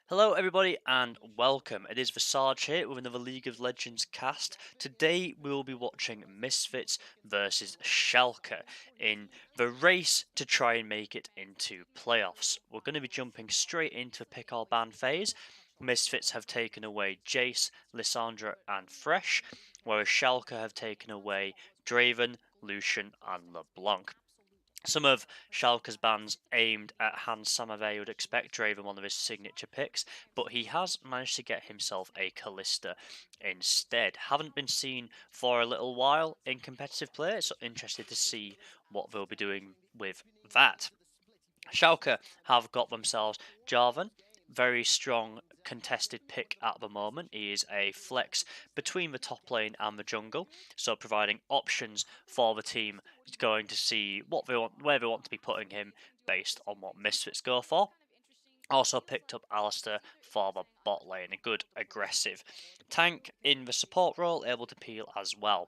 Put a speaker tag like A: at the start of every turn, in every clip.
A: Hello, everybody, and welcome. It is Visage here with another League of Legends cast. Today, we will be watching Misfits versus Schalke in the race to try and make it into playoffs. We're going to be jumping straight into a pick or ban phase. Misfits have taken away Jace, Lissandra, and Fresh, whereas Schalke have taken away Draven, Lucian, and LeBlanc. Some of Schalke's bans aimed at Hans Samave would expect Draven one of his signature picks, but he has managed to get himself a Callista instead. Haven't been seen for a little while in competitive play, so interested to see what they'll be doing with that. Schalke have got themselves Jarvan, very strong contested pick at the moment. He is a flex between the top lane and the jungle, so providing options for the team going to see what they want, where they want to be putting him based on what Misfits go for. Also picked up Alistair for the bot lane, a good aggressive tank in the support role, able to peel as well.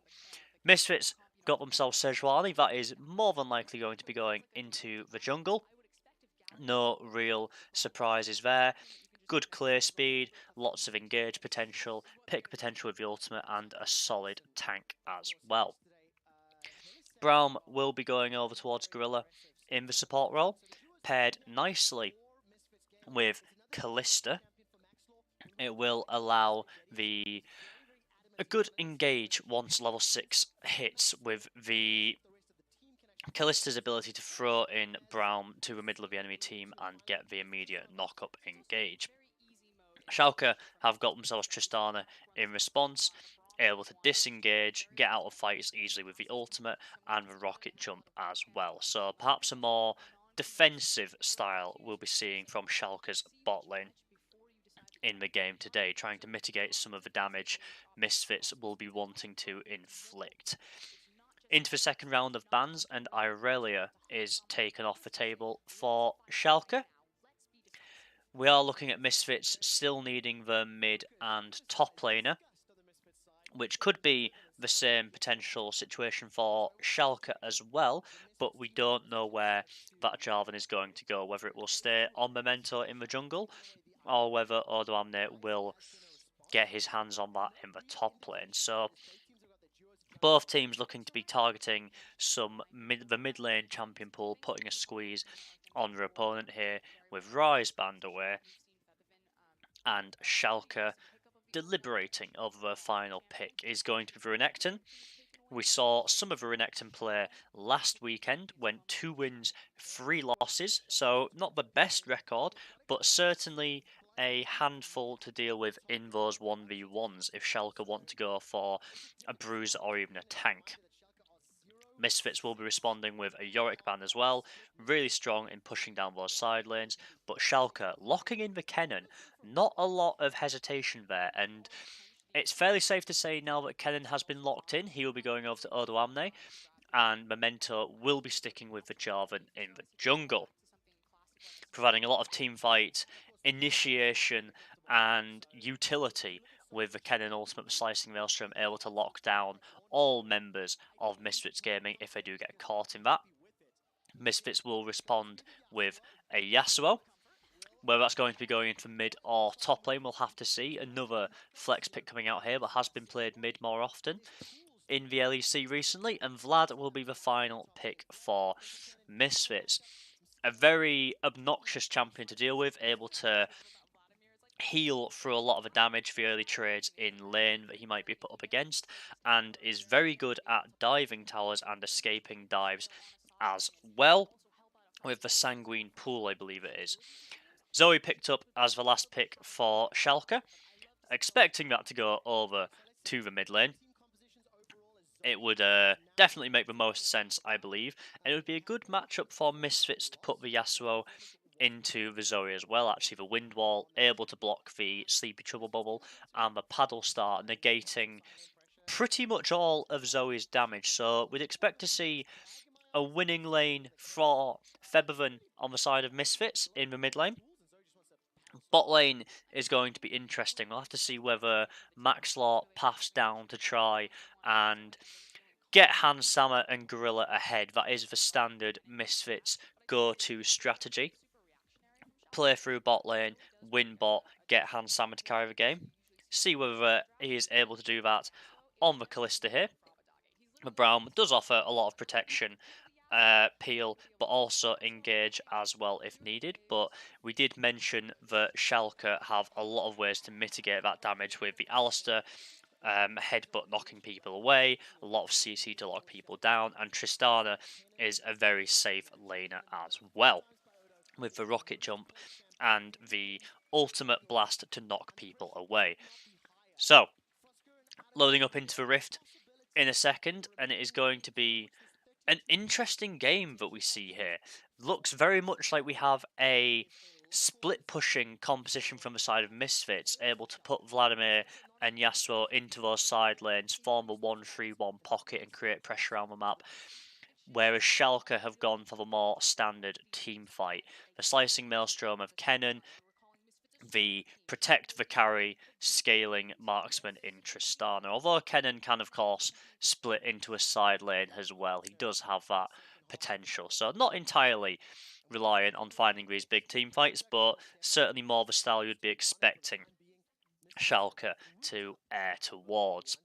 A: Misfits got themselves Sejuani, that is more than likely going to be going into the jungle. No real surprises there. Good clear speed, lots of engage potential, pick potential with the ultimate, and a solid tank as well. Braum will be going over towards Gorilla in the support role, paired nicely with Callista. It will allow a good engage once level 6 hits with the Callista's ability to throw in Braum to the middle of the enemy team and get the immediate knock-up engage. Schalke have got themselves Tristana in response, able to disengage, get out of fights easily with the ultimate and the rocket jump as well. So perhaps a more defensive style we'll be seeing from Schalke's bot lane in the game today, trying to mitigate some of the damage Misfits will be wanting to inflict. Into the second round of bans, and Irelia is taken off the table for Schalke. We are looking at Misfits still needing the mid and top laner, which could be the same potential situation for Schalke as well, but we don't know where that Jarvan is going to go, whether it will stay on Memento in the jungle, or whether Odoamne will get his hands on that in the top lane. So both teams looking to be targeting the mid lane champion pool, putting a squeeze on their opponent here with Rise banned away, and Schalke deliberating over their final pick is going to be Renekton. We saw some of Renekton play last weekend, went 2 wins, 3 losses, so not the best record, but certainly a handful to deal with in those 1v1s if Schalke want to go for a bruiser or even a tank. Misfits will be responding with a Yorick ban as well, really strong in pushing down those side lanes, but Schalke locking in the Kennen, not a lot of hesitation there, and it's fairly safe to say now that Kennen has been locked in, he will be going over to Odoamne, and Memento will be sticking with the Jarvan in the jungle, providing a lot of team fight, initiation, and utility with the Kennen Ultimate Slicing Maelstrom able to lock down all members of Misfits Gaming if they do get caught in that. Misfits will respond with a Yasuo. Whether that's going to be going into mid or top lane, we'll have to see. Another flex pick coming out here, but has been played mid more often in the LEC recently, and Vlad will be the final pick for Misfits. A very obnoxious champion to deal with, able to heal through a lot of the damage for early trades in lane that he might be put up against, and is very good at diving towers and escaping dives as well, with the Sanguine Pool, I believe it is. Zoe picked up as the last pick for Schalke, expecting that to go over to the mid lane. It would definitely make the most sense, I believe, and it would be a good matchup for Misfits to put the Yasuo into the Zoe as well. Actually, the Wind Wall able to block the Sleepy Trouble Bubble, and the Paddle Star negating pretty much all of Zoe's damage. So we'd expect to see a winning lane for Featherven on the side of Misfits in the mid lane. Bot lane is going to be interesting. We'll have to see whether Maxlaw paths down to try and get Hans Sama and Gorilla ahead. That is the standard Misfits go-to strategy. play through bot lane, win bot, get Hans Sammer to carry the game. See whether he is able to do that on the Kalista here. The Braum does offer a lot of protection, peel, but also engage as well if needed. But we did mention that Schalke have a lot of ways to mitigate that damage with the Alistair, headbutt knocking people away, a lot of CC to lock people down, and Tristana is a very safe laner as well, with the rocket jump and the ultimate blast to knock people away. So, loading up into the Rift in a second, and it is going to be an interesting game that we see here. Looks very much like we have a split pushing composition from the side of Misfits, able to put Vladimir and Yasuo into those side lanes, form a 1-3-1 pocket and create pressure around the map. Whereas Schalke have gone for the more standard team fight. The slicing maelstrom of Kennen, the protect the carry scaling marksman in Tristana. Although Kennen can of course split into a side lane as well, he does have that potential. So not entirely reliant on finding these big team fights, but certainly more the style you'd be expecting Schalke to air towards.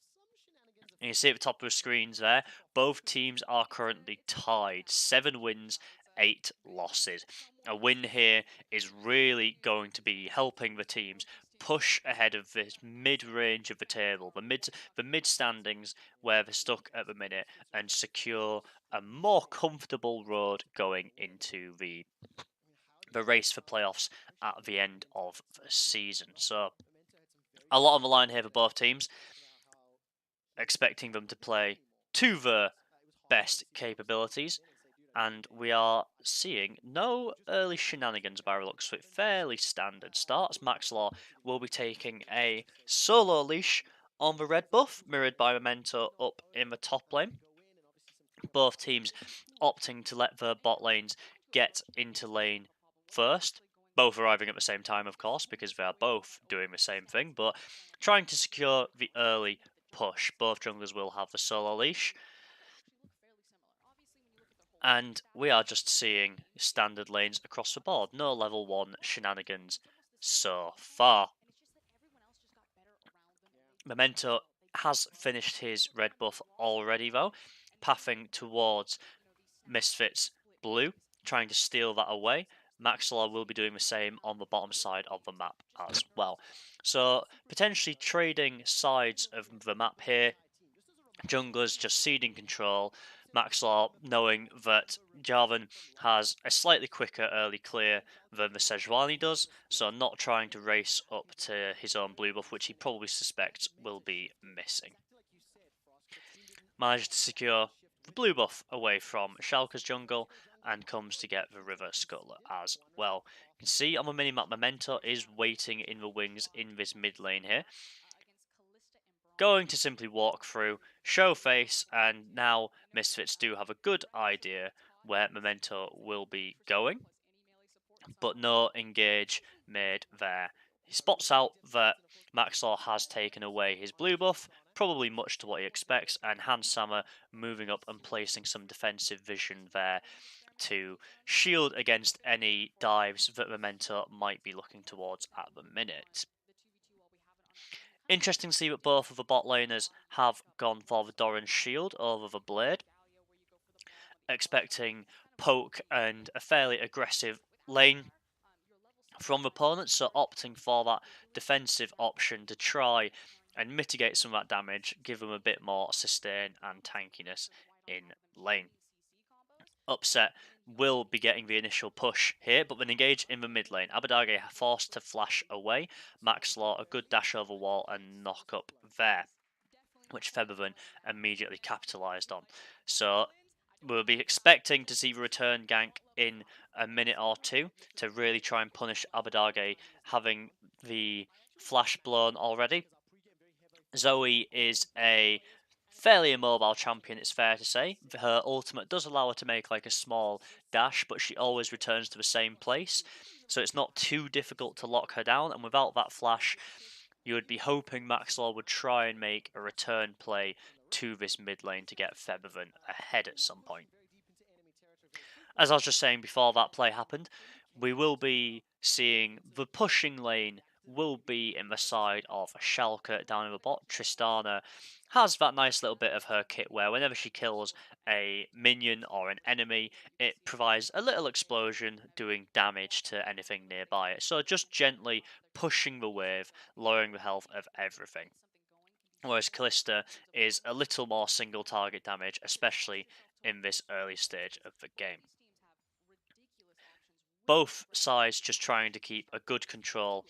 A: And you see at the top of the screens there, both teams are currently tied. 7 wins, 8 losses. A win here is really going to be helping the teams push ahead of this mid-range of the table, the mid standings where they're stuck at the minute, and secure a more comfortable road going into the race for playoffs at the end of the season. So a lot on the line here for both teams, expecting them to play to their best capabilities, and we are seeing no early shenanigans by the looks of it. Fairly standard starts. Maxlaw will be taking a solo leash on the red buff, mirrored by Memento up in the top lane. Both teams opting to let their bot lanes get into lane first. Both arriving at the same time, of course, because they are both doing the same thing, but trying to secure the early push. Both junglers will have the solo leash. And we are just seeing standard lanes across the board. No level 1 shenanigans so far. Memento has finished his red buff already though, pathing towards Misfits blue, trying to steal that away. Maxlaw will be doing the same on the bottom side of the map as well. So potentially trading sides of the map here. Junglers just ceding control. Maxlaw knowing that Jarvan has a slightly quicker early clear than the Sejuani does, so not trying to race up to his own blue buff, which he probably suspects will be missing. Managed to secure the blue buff away from Schalke's jungle and comes to get the River Scuttler as well. You can see on the minimap Memento is waiting in the wings in this mid lane here. Going to simply walk through, show face, and now Misfits do have a good idea where Memento will be going, but no engage made there. He spots out that Maxlaw has taken away his blue buff, probably much to what he expects, and Hans Sammer moving up and placing some defensive vision there to shield against any dives that Memento might be looking towards at the minute. Interesting to see that both of the bot laners have gone for the Doran's shield over the blade. Expecting poke and a fairly aggressive lane from opponents, so opting for that defensive option to try and mitigate some of that damage, give them a bit more sustain and tankiness in lane. Upset will be getting the initial push here, but when engaged in the mid lane, Abadage forced to flash away. Maxlaw a good dash over wall and knock up there, which Featherman immediately capitalised on. So we'll be expecting to see the return gank in a minute or two to really try and punish Abadage having the flash blown already. Zoe is a fairly immobile champion, it's fair to say. Her ultimate does allow her to make like a small dash, but she always returns to the same place, so it's not too difficult to lock her down, and without that flash, you would be hoping Maxlaw would try and make a return play to this mid lane to get Featherman ahead at some point. As I was just saying before that play happened, we will be seeing the pushing lane will be in the side of Schalke down in the bot. Tristana has that nice little bit of her kit where whenever she kills a minion or an enemy, it provides a little explosion doing damage to anything nearby it. So just gently pushing the wave, lowering the health of everything. Whereas Callista is a little more single target damage, especially in this early stage of the game. Both sides just trying to keep a good control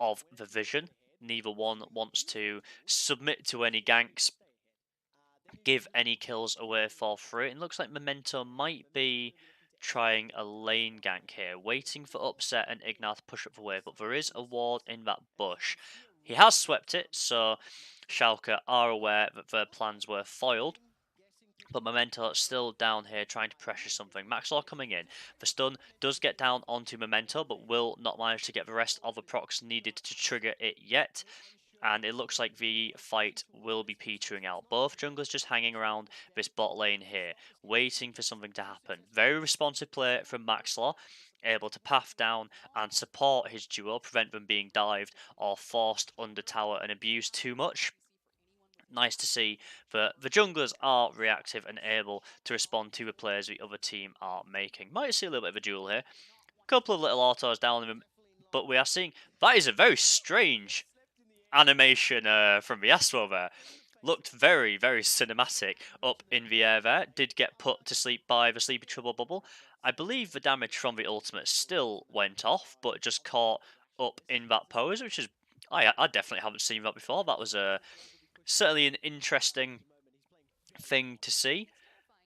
A: of the vision. Neither one wants to submit to any ganks, give any kills away for free. It looks like Memento might be trying a lane gank here, waiting for Upset and Ignat to push up the wave, but there is a ward in that bush. He has swept it, so Schalke are aware that their plans were foiled. But Memento still down here trying to pressure something. Maxlaw coming in. The stun does get down onto Memento, but will not manage to get the rest of the procs needed to trigger it yet. And it looks like the fight will be petering out. Both junglers just hanging around this bot lane here, waiting for something to happen. Very responsive play from Maxlaw, able to path down and support his duo, prevent them being dived or forced under tower and abused too much. Nice to see that the junglers are reactive and able to respond to the players the other team are making. Might see a little bit of a duel here. Couple of little autos down them, but we are seeing that is a very strange animation from the Yasuo there. Looked very, very cinematic up in the air there. Did get put to sleep by the Sleepy Trouble bubble. I believe the damage from the ultimate still went off, but just caught up in that pose, which is I definitely haven't seen that before. That was certainly an interesting thing to see.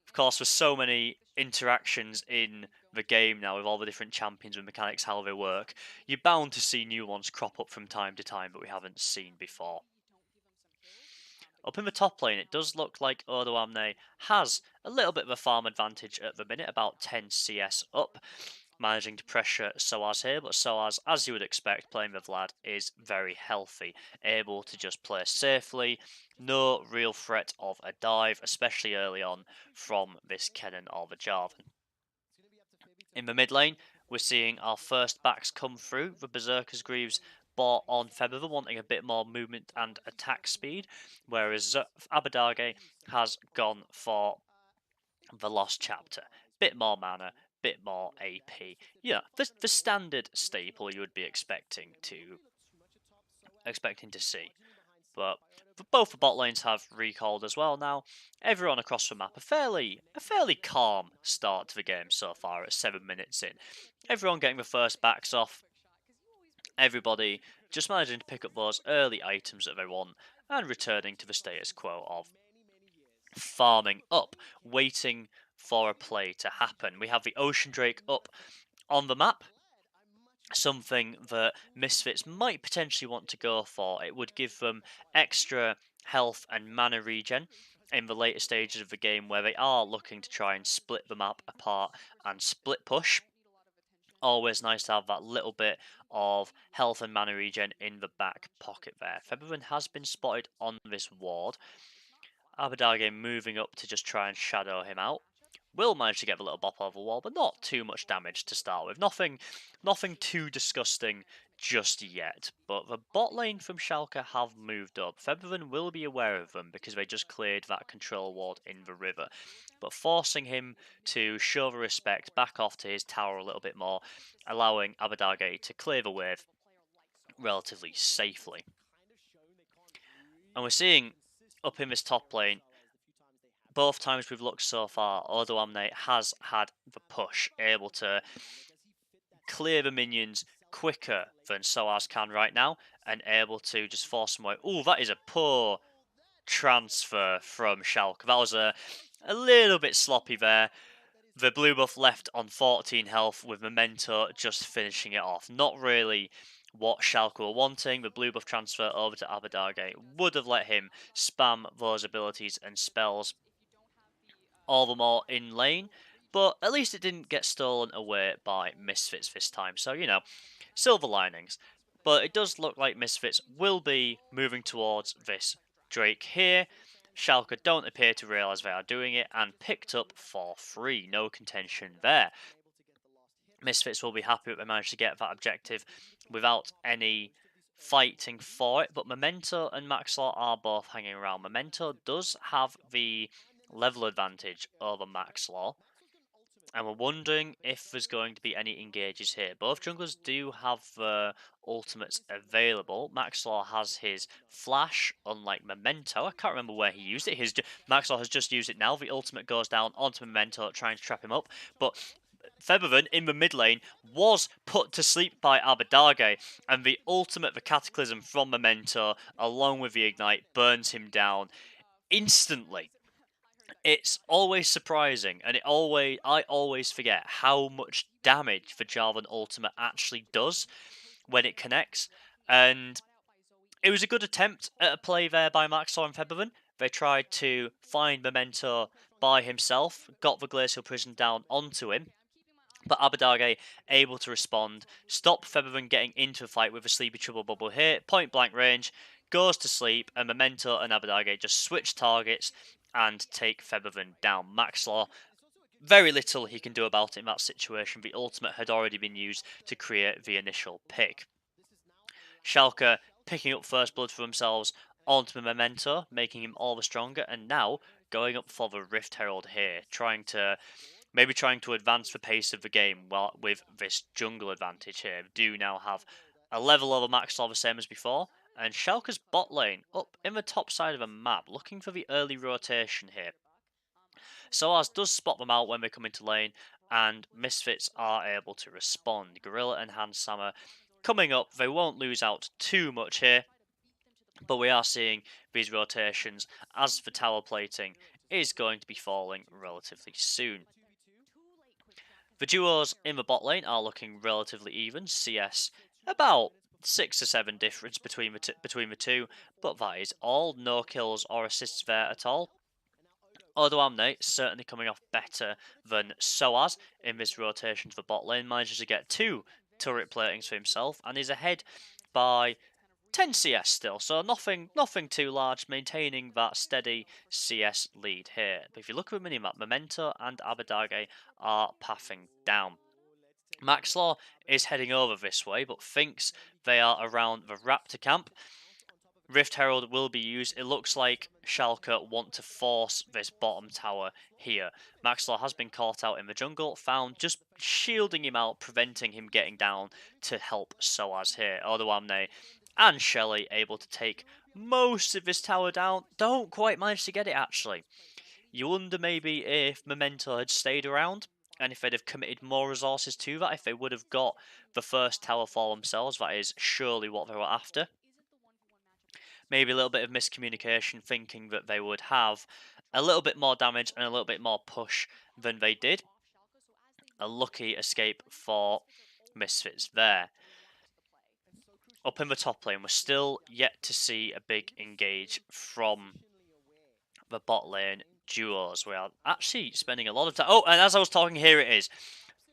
A: Of course, with so many interactions in the game now with all the different champions and mechanics, how they work, you're bound to see new ones crop up from time to time, but we haven't seen before. Up in the top lane, it does look like Odo Amne has a little bit of a farm advantage at the minute, about 10 CS up, managing to pressure Soaz here, but Soaz, as you would expect, playing with Vlad, is very healthy, able to just play safely, no real threat of a dive, especially early on from this Kennen or the Jarvan. In the mid lane, we're seeing our first backs come through, the Berserker's Greaves bought on Feather, wanting a bit more movement and attack speed, whereas Abadage has gone for the Lost Chapter. Bit more mana, bit more AP. Yeah, the standard staple you would be expecting to see. But both the bot lanes have recalled as well now. Everyone across the map, a fairly calm start to the game so far at 7 minutes in. Everyone getting the first backs off. Everybody just managing to pick up those early items that they want and returning to the status quo of farming up, waiting for a play to happen. We have the Ocean Drake up on the map, something that Misfits might potentially want to go for. It would give them extra health and mana regen in the later stages of the game where they are looking to try and split the map apart and split push. Always nice to have that little bit of health and mana regen in the back pocket there. Featherwind has been spotted on this ward. Abadage moving up to just try and shadow him out. Will manage to get the little bop over the wall, but not too much damage to start with. Nothing too disgusting just yet. But the bot lane from Schalke have moved up. Featherwind will be aware of them because they just cleared that control ward in the river. But forcing him to show the respect, back off to his tower a little bit more, allowing Abadage to clear the wave relatively safely. And we're seeing up in this top lane, both times we've looked so far, Odo Amne has had the push, able to clear the minions quicker than Soaz can right now, and able to just force them away. Oh, that is a poor transfer from Schalke. That was a little bit sloppy there. The blue buff left on 14 health with Memento just finishing it off. Not really what Schalke were wanting. The blue buff transfer over to Abadage would have let him spam those abilities and spells all the more in lane, but at least it didn't get stolen away by Misfits this time. So, silver linings. But it does look like Misfits will be moving towards this Drake here. Schalke don't appear to realise they are doing it and picked up for free. No contention there. Misfits will be happy that they managed to get that objective without any fighting for it, but Memento and Maxlaw are both hanging around. Memento does have the level advantage over Maxlaw, and we're wondering if there's going to be any engages here. Both junglers do have ultimates available. Maxlaw has his flash, unlike Memento. I can't remember where he used it. Maxlaw has just used it now. The ultimate goes down onto Memento, trying to trap him up, but Featherman in the mid lane was put to sleep by Abadage, and the ultimate, the Cataclysm from Memento, along with the Ignite, burns him down instantly. It's always surprising, and I always forget how much damage the Jarvan ultimate actually does when it connects, and it was a good attempt at a play there by Maxor and Featherman. They tried to find Memento by himself, got the Glacial Prison down onto him, but Abadage able to respond, stop Featherman getting into a fight with a Sleepy Trouble bubble here, point blank range, goes to sleep, and Memento and Abadage just switch targets and take Featherman down. Maxlaw, very little he can do about it in that situation. The ultimate had already been used to create the initial pick. Schalke picking up first blood for themselves onto Memento, making him all the stronger, and now going up for the Rift Herald here, trying to advance the pace of the game while with this jungle advantage here. Do now have a level over Maxlaw the same as before, and Schalke's bot lane up in the top side of the map, looking for the early rotation here. Soaz does spot them out when they come into lane, and Misfits are able to respond. Gorilla and Hansama coming up, they won't lose out too much here, but we are seeing these rotations as the tower plating is going to be falling relatively soon. The duos in the bot lane are looking relatively even. CS about 6 to 7 difference between the two, but that is all. No kills or assists there at all. Odoamne certainly coming off better than Soaz in this rotation to the bot lane. Manages to get 2 turret platings for himself and is ahead by 10 CS still, so nothing too large, maintaining that steady CS lead here. But if you look at the minimap, Memento and Abadage are pathing down. Maxlaw is heading over this way, but thinks they are around the Raptor camp. Rift Herald will be used. It looks like Schalke want to force this bottom tower here. Maxlaw has been caught out in the jungle, found just shielding him out, preventing him getting down to help Soaz here. Odoamne and Shelly able to take most of this tower down. Don't quite manage to get it, actually. You wonder maybe if Memento had stayed around, and if they'd have committed more resources to that, if they would have got the first tower for themselves. That is surely what they were after. Maybe a little bit of miscommunication, thinking that they would have a little bit more damage and a little bit more push than they did. A lucky escape for Misfits there. Up in the top lane, we're still yet to see a big engage from the bot lane duos. We are actually spending a lot of time. Oh, and as I was talking, here it is.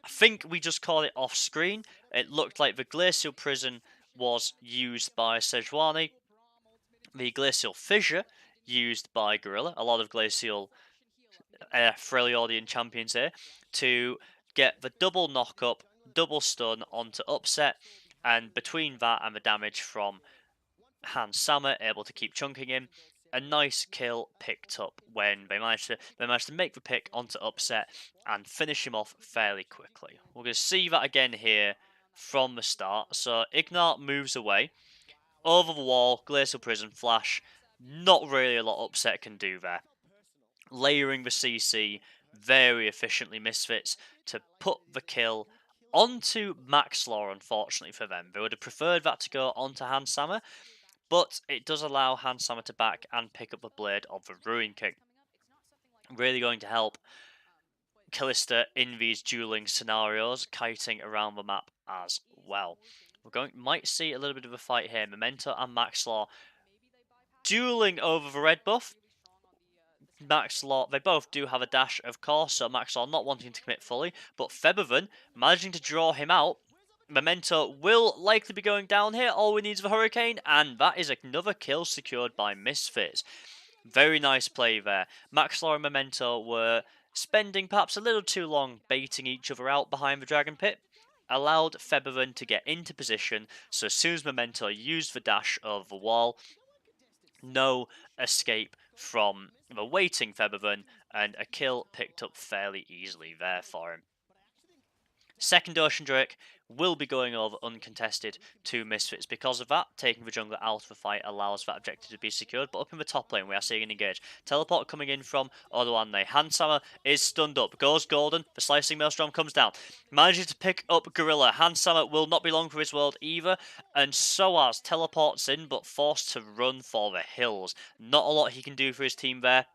A: I think we just called it off screen. It looked like the Glacial Prison was used by Sejuani. The Glacial Fissure used by Gorilla. A lot of Glacial Freljordian champions here to get the double knock up, double stun onto Upset, and between that and the damage from Hans Sammer, able to keep chunking him. A nice kill picked up when they managed to make the pick onto Upset and finish him off fairly quickly. We're going to see that again here from the start. So Ignat moves away. Over the wall, Glacial Prison Flash. Not really a lot Upset can do there. Layering the CC very efficiently, Misfits, to put the kill onto Maxlaw, unfortunately for them. They would have preferred that to go onto Hansama, but it does allow Hansama to back and pick up the blade of the Ruin King. Really going to help Kalista in these dueling scenarios, kiting around the map as well. Might see a little bit of a fight here. Memento and Maxlaw dueling over the red buff. Maxlaw, they both do have a dash, of course, so Maxlaw not wanting to commit fully, but Featherman managing to draw him out. Memento will likely be going down here. All we need is the Hurricane, and that is another kill secured by Misfits. Very nice play there. Maxlaw and Memento were spending perhaps a little too long baiting each other out behind the Dragon Pit. allowed Feberin to get into position, so as soon as Memento used the dash over the wall, no escape from the waiting Feberin, and a kill picked up fairly easily there for him. Second Ocean Drake will be going over uncontested to Misfits because of that. Taking the jungler out of the fight allows that objective to be secured, but up in the top lane we are seeing an engage. Teleport coming in from Odoamne. Handsammer is stunned up, goes golden, the slicing maelstrom comes down. Manages to pick up Gorilla. Handsammer will not be long for his world either, and Soaz teleports in but forced to run for the hills. Not a lot he can do for his team there.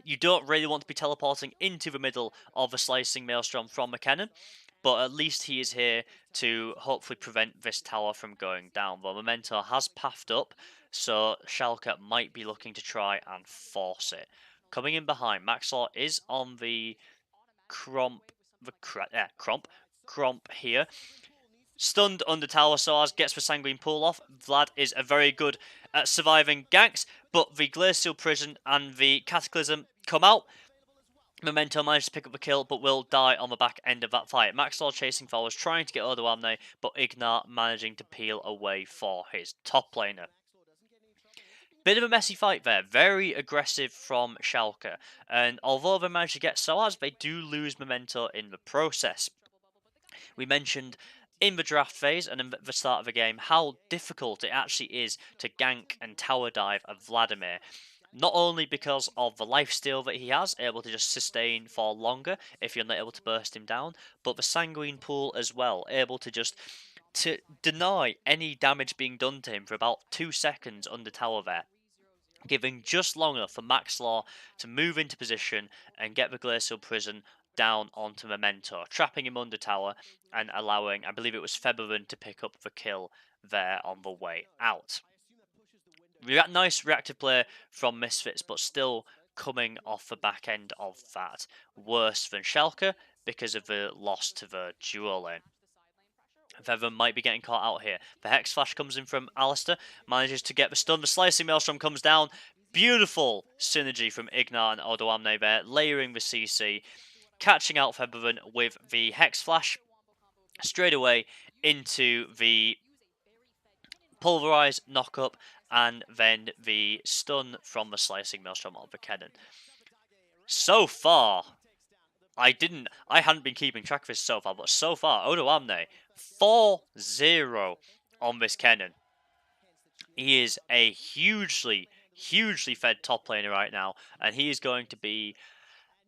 A: You don't really want to be teleporting into the middle of a slicing maelstrom from McKinnon, but at least he is here to hopefully prevent this tower from going down. But Memento has pathed up, so Schalke might be looking to try and force it. Coming in behind, Maxlaw is on the Cromp here. Stunned under tower, Soaz gets the Sanguine Pool off. Vlad is a very good at surviving ganks, but the Glacial Prison and the Cataclysm come out. Memento manages to pick up the kill, but will die on the back end of that fight. Maxlaw chasing forwards, trying to get Odoamne, but Ignar managing to peel away for his top laner. Bit of a messy fight there, very aggressive from Schalke, and although they manage to get Soaz, they do lose Memento in the process. We mentioned in the draft phase and in the start of the game how difficult it actually is to gank and tower dive a Vladimir. Not only because of the lifesteal that he has, able to just sustain for longer if you're not able to burst him down, but the Sanguine Pool as well, able to just to deny any damage being done to him for about 2 seconds under tower there, giving just long enough for Maxlaw to move into position and get the Glacial Prison down onto Memento, trapping him under tower and allowing, I believe it was Feberin, to pick up the kill there on the way out. Nice reactive play from Misfits, but still coming off the back end of that worse than Schalke because of the loss to the duo lane. Feather might be getting caught out here. The Hex Flash comes in from Alistair, manages to get the stun. The Slicing Maelstrom comes down. Beautiful synergy from Ignar and Odoamne there, layering the CC, catching out Feberin with the Hex Flash straight away into the Pulverize, knock up, and then the stun from the Slicing Maelstrom of the cannon. So far, I hadn't been keeping track of this so far, but so far, Odoamne 4-0 on this cannon. He is a hugely fed top laner right now, and he is going to be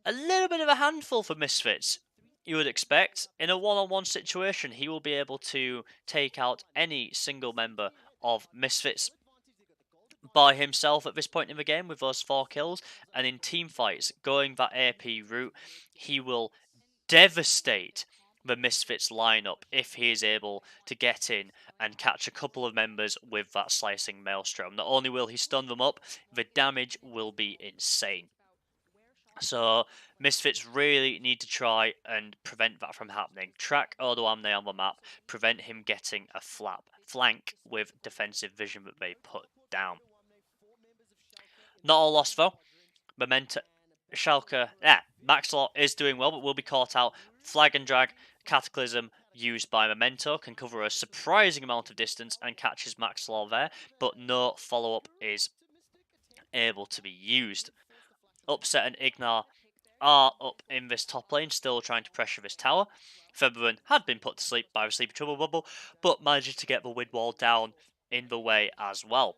A: a little bit of a handful for Misfits. You would expect in a one-on-one situation, he will be able to take out any single member of Misfits by himself at this point in the game with those 4 kills, and in team fights, going that AP route, he will devastate the Misfits lineup if he is able to get in and catch a couple of members with that Slicing Maelstrom. Not only will he stun them up, the damage will be insane. So Misfits really need to try and prevent that from happening. Track Odoamne on the map, prevent him getting a flank with defensive vision that they put down. Not all lost though. Memento, Schalke, Maxlaw is doing well, but will be caught out. Flag and drag, Cataclysm used by Memento can cover a surprising amount of distance and catches Maxlaw there, but no follow-up is able to be used. Upset and Ignar are up in this top lane, still trying to pressure this tower. Feberin had been put to sleep by the Sleepy Trouble Bubble, but manages to get the Wind Wall down in the way as well.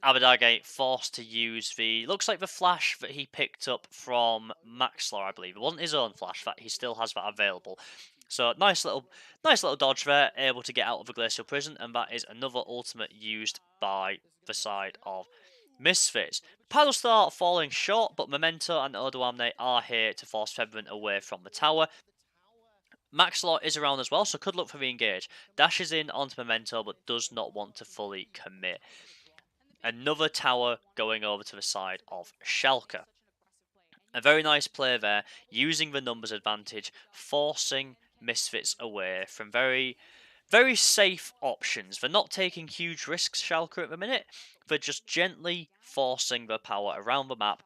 A: Abadage forced to use looks like the flash that he picked up from Maxlaw, I believe. It wasn't his own flash, that he still has that available. So nice little dodge there, able to get out of the Glacial Prison, and that is another ultimate used by the side of Misfits. Paddle start falling short, but Memento and Odoamne are here to force Feberin away from the tower. Maxlaw is around as well, so could look for the engage. Dashes in onto Memento, but does not want to fully commit. Another tower going over to the side of Schalke. A very nice play there, using the numbers advantage, forcing Misfits away from very safe options. They're not taking huge risks, Schalke, at the minute. They're just gently forcing the power around the map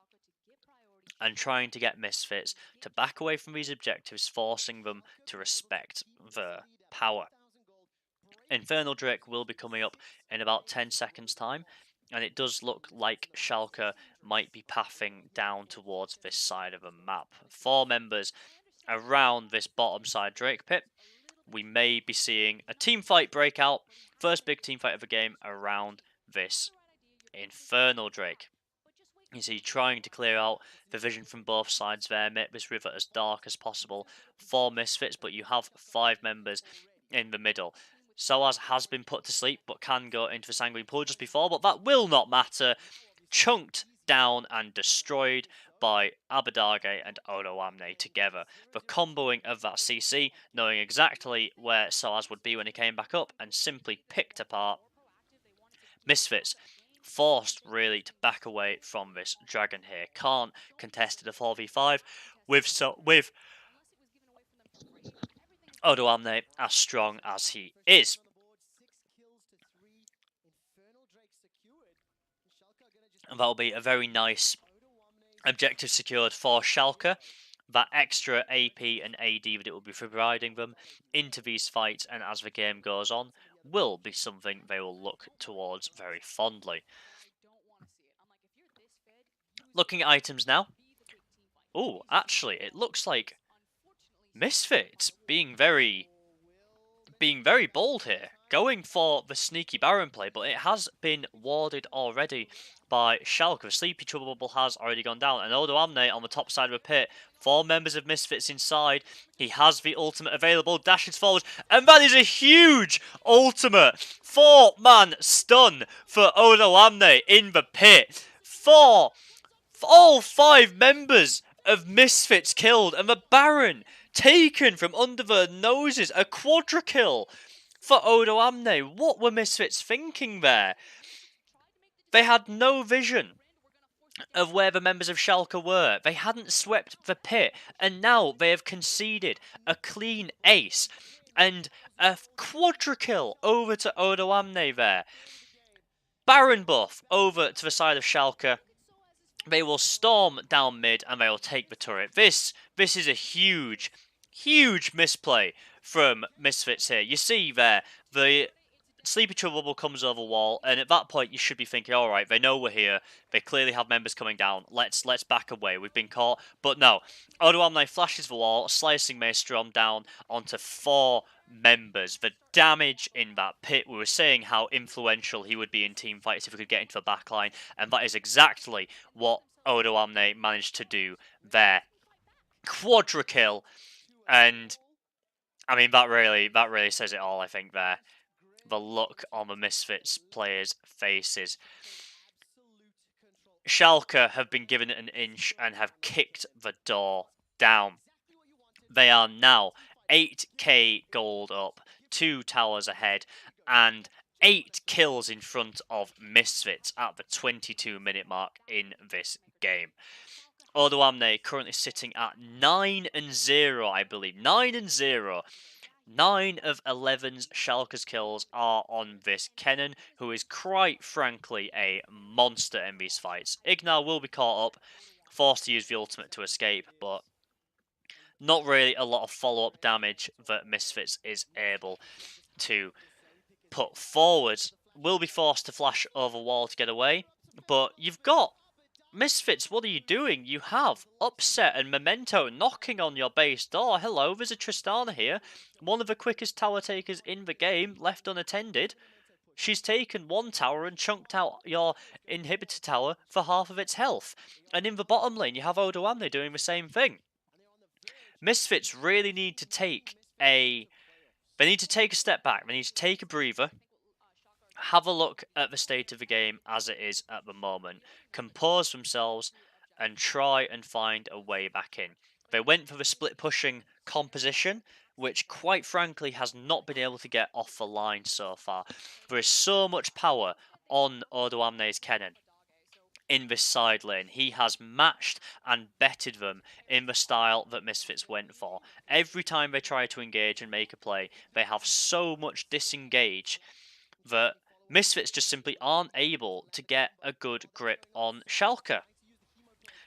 A: and trying to get Misfits to back away from these objectives, forcing them to respect their power. Infernal Drake will be coming up in about 10 seconds time, and it does look like Schalke might be pathing down towards this side of the map. 4 members around this bottom side Drake pit. We may be seeing a team fight breakout, first big team fight of the game around this Infernal Drake. You see, trying to clear out the vision from both sides there, make this river as dark as possible for Misfits, but you have 5 members in the middle. Soaz has been put to sleep, but can go into the Sanguine Pool just before, but that will not matter. Chunked down and destroyed by Abadage and Odoamne together. The comboing of that CC, knowing exactly where Soaz would be when he came back up, and simply picked apart Misfits. Forced really to back away from this dragon here. Can't contest the 4v5 with Odoamne as strong as he is. And that'll be a very nice objective secured for Schalke. That extra AP and AD that it will be providing them into these fights and as the game goes on will be something they will look towards very fondly. Looking at items now. Oh, actually, it looks like Misfits being very bold here, going for the sneaky Baron play, but it has been warded already by Schalke. The Sleepy Trouble Bubble has already gone down, and Odoamne on the top side of the pit. 4 members of Misfits inside. He has the ultimate available, dashes forward, and that is a huge ultimate. 4-man stun for Odoamne in the pit. All 5 members of Misfits killed, and the Baron taken from under their noses. A quadra kill for Odoamne. What were Misfits thinking there? They had no vision of where the members of Schalke were. They hadn't swept the pit, and now they have conceded a clean ace and a quadra kill over to Odoamne there. Baron buff over to the side of Schalke. They will storm down mid and they will take the turret. This is a huge misplay from Misfits here. You see there, the Sleepy Trouble Bubble comes over wall, and at that point you should be thinking, alright, they know we're here, they clearly have members coming down, let's back away, we've been caught. But no, Odoamne flashes the wall, slicing Maelstrom down onto 4 members. The damage in that pit, we were saying how influential he would be in team fights if we could get into the backline, and that is exactly what Odoamne managed to do there. Quadra kill, and I mean that really says it all, I think, there. The look on the Misfits players' faces. Schalke have been given an inch and have kicked the door down. They are now 8k gold up, 2 towers ahead, and 8 kills in front of Misfits at the 22-minute mark in this game. Odoamne currently sitting at 9-0, I believe. 9-0. 9 of 11's Schalke's kills are on this Kennen, who is quite frankly a monster in these fights. Ignar will be caught up, forced to use the ultimate to escape, but not really a lot of follow-up damage that Misfits is able to put forward. Will be forced to flash over wall to get away, but you've got Misfits, what are you doing? You have Upset and Memento knocking on your base door. Hello, there's a Tristana here. One of the quickest tower takers in the game, left unattended. She's taken 1 tower and chunked out your inhibitor tower for half of its health. And in the bottom lane, you have Odoamne doing the same thing. Misfits really need to take a step back. They need to take a breather. Have a look at the state of the game as it is at the moment, compose themselves, and try and find a way back in. They went for the split pushing composition, which quite frankly has not been able to get off the line so far. There is so much power on Odoamne's Kennen in this side lane. He has matched and betted them in the style that Misfits went for. Every time they try to engage and make a play, they have so much disengage that Misfits just simply aren't able to get a good grip on Schalke.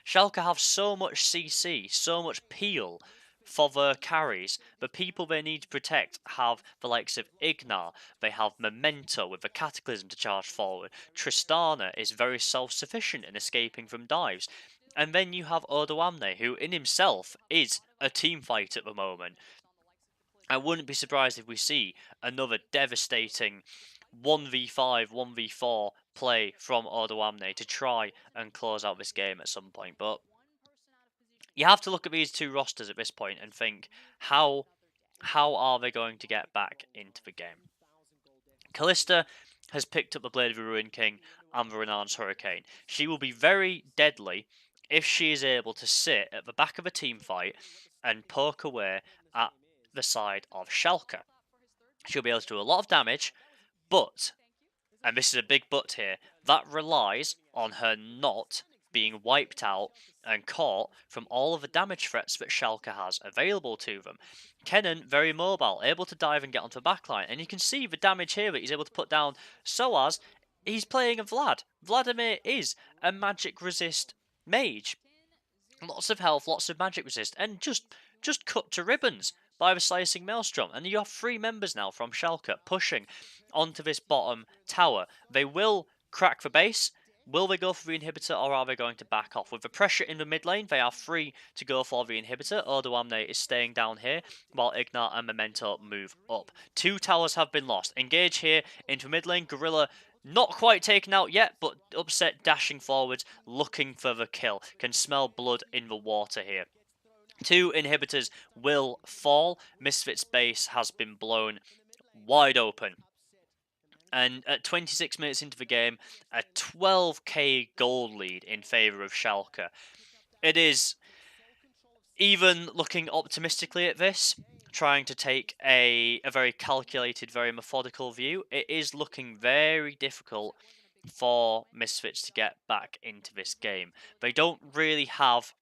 A: Schalke have so much CC, so much peel for their carries. The people they need to protect have the likes of Ignar, they have Memento with the Cataclysm to charge forward. Tristana is very self-sufficient in escaping from dives. And then you have Odoamne, who in himself is a team fight at the moment. I wouldn't be surprised if we see another devastating 1v5, 1v4 play from Odoamne to try and close out this game at some point. But you have to look at these two rosters at this point and think, how are they going to get back into the game? Callista has picked up the Blade of the Ruin King and the Renard's Hurricane. She will be very deadly if she is able to sit at the back of a team fight and poke away at the side of Schalke. She'll be able to do a lot of damage, but, and this is a big but here, that relies on her not being wiped out and caught from all of the damage threats that Schalke has available to them. Kennen, very mobile, able to dive and get onto the backline, and you can see the damage here that he's able to put down, so as he's playing a Vlad. Vladimir is a magic resist mage. Lots of health, lots of magic resist, and just cut to ribbons by the Slicing Maelstrom. And you have 3 members now from Schalke pushing onto this bottom tower. They will crack the base. Will they go for the inhibitor, or are they going to back off? With the pressure in the mid lane, they are free to go for the inhibitor. Odoamne is staying down here, while Ignar and Memento move up. 2 towers have been lost. Engage here into mid lane. Gorilla not quite taken out yet, but Upset dashing forwards, looking for the kill. Can smell blood in the water here. 2 inhibitors will fall. Misfits base has been blown wide open. And at 26 minutes into the game, a 12k gold lead in favour of Schalke. It is, even looking optimistically at this, trying to take a very calculated, very methodical view, it is looking very difficult for Misfits to get back into this game. They don't really have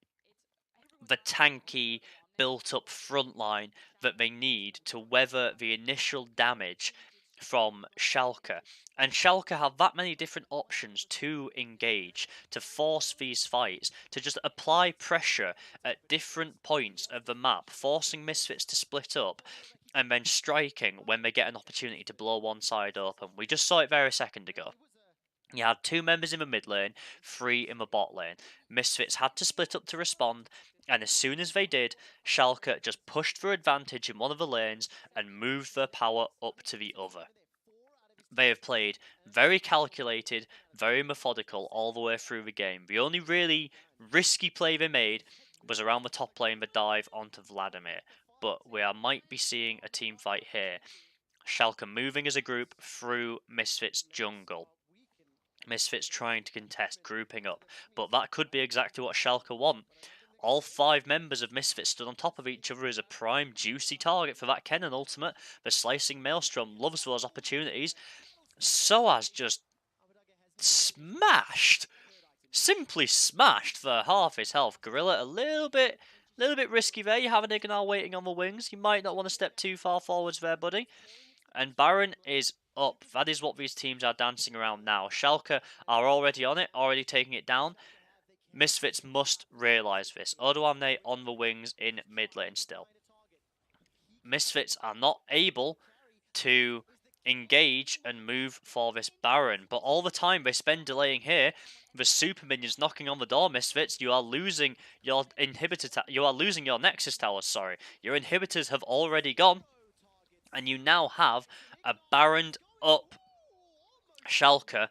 A: the tanky, built-up front line that they need to weather the initial damage from Schalke. And Schalke have that many different options to engage, to force these fights, to just apply pressure at different points of the map, forcing Misfits to split up, and then striking when they get an opportunity to blow one side open. We just saw it there a second ago. You had 2 members in the mid lane, 3 in the bot lane. Misfits had to split up to respond, and as soon as they did, Schalke just pushed for advantage in one of the lanes and moved their power up to the other. They have played very calculated, very methodical all the way through the game. The only really risky play they made was around the top lane, the dive onto Vladimir. But we might be seeing a team fight here. Schalke moving as a group through Misfits jungle. Misfits trying to contest, grouping up, but that could be exactly what Schalke want. All 5 members of Misfits stood on top of each other as a prime, juicy target for that Kennen ultimate. The Slicing Maelstrom loves those opportunities. Soaz just smashed, simply smashed for half his health. Gorilla a little bit risky there. You have an Ignar waiting on the wings. You might not want to step too far forwards there, buddy. And Baron is up. That is what these teams are dancing around now. Schalke are already on it, already taking it down. Misfits must realise this. Odoamne on the wings in mid lane still. Misfits are not able to engage and move for this Baron, but all the time they spend delaying here. The super minions knocking on the door. Misfits, you are losing your inhibitor. You are losing your Nexus towers. Sorry, your inhibitors have already gone. And you now have a Baroned up Schalke.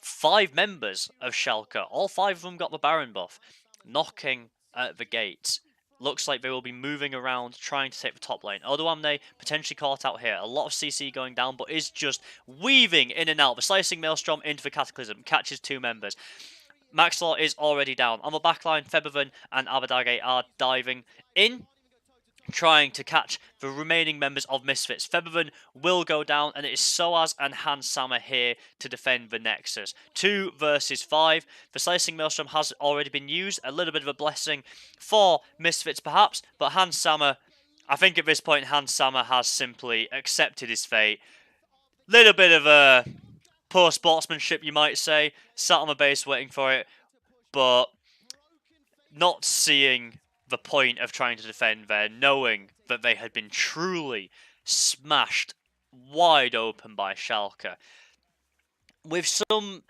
A: 5 members of Schalke, all 5 of them got the Baron buff, knocking at the gates. Looks like they will be moving around, trying to take the top lane. Odoamne potentially caught out here. A lot of CC going down, but is just weaving in and out. The Slicing Maelstrom into the Cataclysm, catches 2 members. Maxlaw is already down. On the backline, Febervan and Abadage are diving in, trying to catch the remaining members of Misfits. Febervan will go down, and it is Soaz and Hans Sammer here to defend the Nexus. 2 versus 5. The Slicing Maelstrom has already been used. A little bit of a blessing for Misfits, perhaps, but Hans Sammer, I think at this point, Hans Sammer has simply accepted his fate. Little bit of a poor sportsmanship, you might say. Sat on the base waiting for it, but not seeing the point of trying to defend there, knowing that they had been truly smashed wide open by Schalke, with some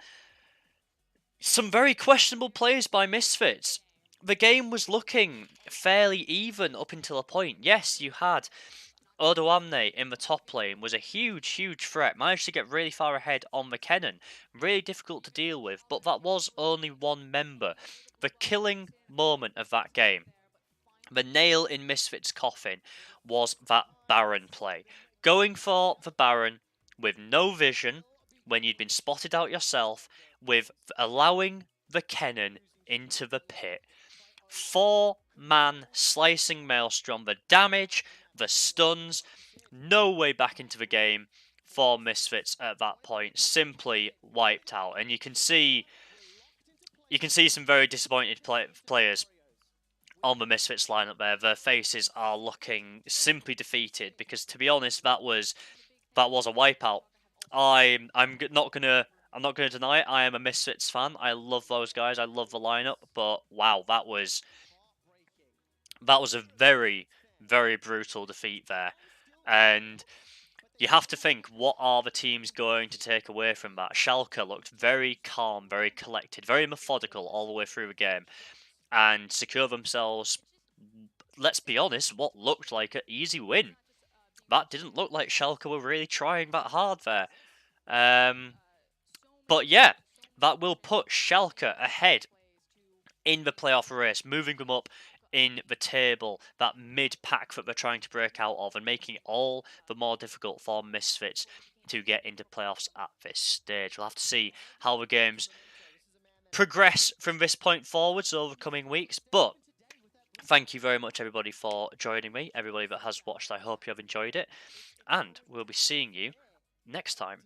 A: very questionable plays by Misfits. The game was looking fairly even up until a point. Yes, you had Odoamne in the top lane, was a huge threat, managed to get really far ahead on McKinnon. Really difficult to deal with, but that was only one member. The killing moment of that game, the nail in Misfits' coffin, was that Baron play. Going for the Baron with no vision, when you'd been spotted out yourself, with allowing the Kennen into the pit. 4-man slicing Maelstrom, the damage, the stuns, no way back into the game for Misfits at that point, simply wiped out. And you can see some very disappointed players on the Misfits lineup there. Their faces are looking simply defeated because, to be honest, that was a wipeout. I'm not gonna deny it. I am a Misfits fan. I love those guys. I love the lineup. But wow, that was a very brutal defeat there. And you have to think, what are the teams going to take away from that? Schalke looked very calm, very collected, very methodical all the way through the game, and secure themselves, let's be honest, what looked like an easy win. That didn't look like Schalke were really trying that hard there. But yeah, that will put Schalke ahead in the playoff race, moving them up in the table, that mid-pack that they're trying to break out of, and making it all the more difficult for Misfits to get into playoffs at this stage. We'll have to see how the games progress from this point forwards over the coming weeks, but thank you very much, everybody, for joining me. Everybody that has watched, I hope you have enjoyed it. And we'll be seeing you next time.